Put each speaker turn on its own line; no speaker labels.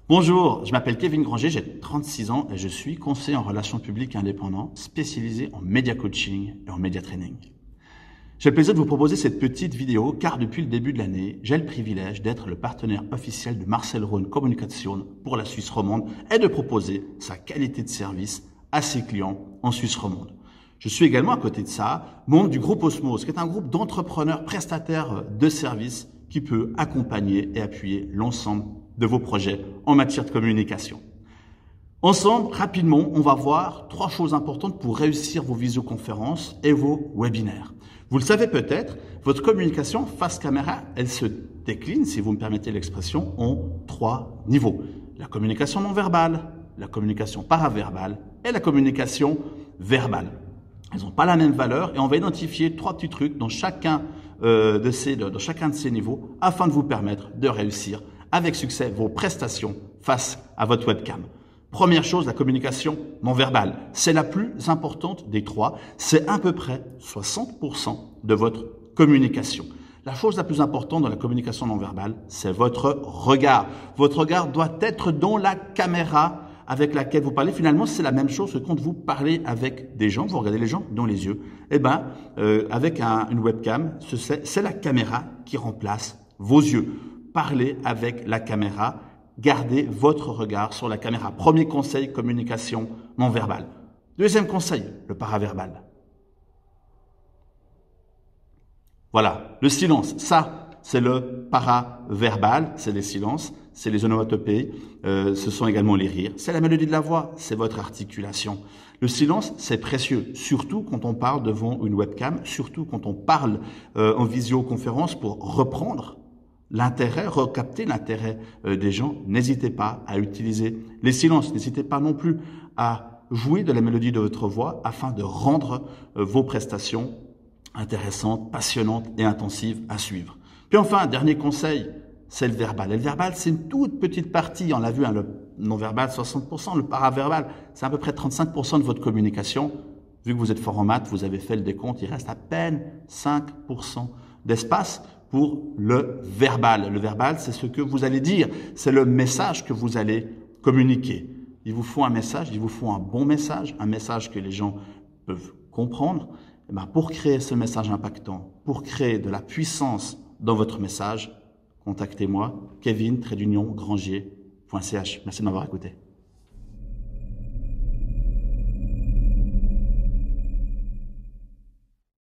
Bonjour, je m'appelle Kevin Granger, j'ai 36 ans et je suis conseiller en relations publiques indépendant spécialisé en média coaching et en média training. J'ai le plaisir de vous proposer cette petite vidéo car depuis le début de l'année, j'ai le privilège d'être le partenaire officiel de Marcel Rhône Communication pour la Suisse romande et de proposer sa qualité de service à ses clients en Suisse romande. Je suis également à côté de ça membre du groupe Osmose, qui est un groupe d'entrepreneurs prestataires de services qui peut accompagner et appuyer l'ensemble de vos projets en matière de communication. Ensemble, rapidement, on va voir 3 choses importantes pour réussir vos visioconférences et vos webinaires. Vous le savez peut-être, votre communication face caméra, elle se décline, si vous me permettez l'expression, en 3 niveaux. La communication non verbale, la communication paraverbale et la communication verbale. Elles n'ont pas la même valeur et on va identifier 3 petits trucs dans chacun de ces niveaux afin de vous permettre de réussir avec succès vos prestations face à votre webcam. Première chose, la communication non verbale. C'est la plus importante des 3. C'est à peu près 60% de votre communication. La chose la plus importante dans la communication non verbale, c'est votre regard. Votre regard doit être dans la caméra avec laquelle vous parlez. Finalement, c'est la même chose que quand vous parlez avec des gens, vous regardez les gens dans les yeux. Avec une webcam, c'est la caméra qui remplace vos yeux. Parlez avec la caméra, gardez votre regard sur la caméra. Premier conseil, communication non verbale. Deuxième conseil, le paraverbal. Voilà, le silence, ça, c'est le paraverbal, c'est les silences, c'est les onomatopées, ce sont également les rires, c'est la mélodie de la voix, c'est votre articulation. Le silence, c'est précieux, surtout quand on parle devant une webcam, surtout quand on parle en visioconférence pour reprendre l'intérêt, recapter l'intérêt des gens. N'hésitez pas à utiliser les silences. N'hésitez pas non plus à jouer de la mélodie de votre voix afin de rendre vos prestations intéressantes, passionnantes et intensives à suivre. Puis enfin, dernier conseil, c'est le verbal. Et le verbal, c'est une toute petite partie. On l'a vu, le non-verbal, 60%. Le paraverbal, c'est à peu près 35% de votre communication. Vu que vous êtes fort en maths, vous avez fait le décompte, il reste à peine 5% d'espace pour le verbal. Le verbal, c'est ce que vous allez dire, c'est le message que vous allez communiquer. Il vous faut un message, il vous faut un bon message, un message que les gens peuvent comprendre. Pour créer ce message impactant, pour créer de la puissance dans votre message, contactez-moi, Kevin-Granger.ch. Merci de m'avoir écouté.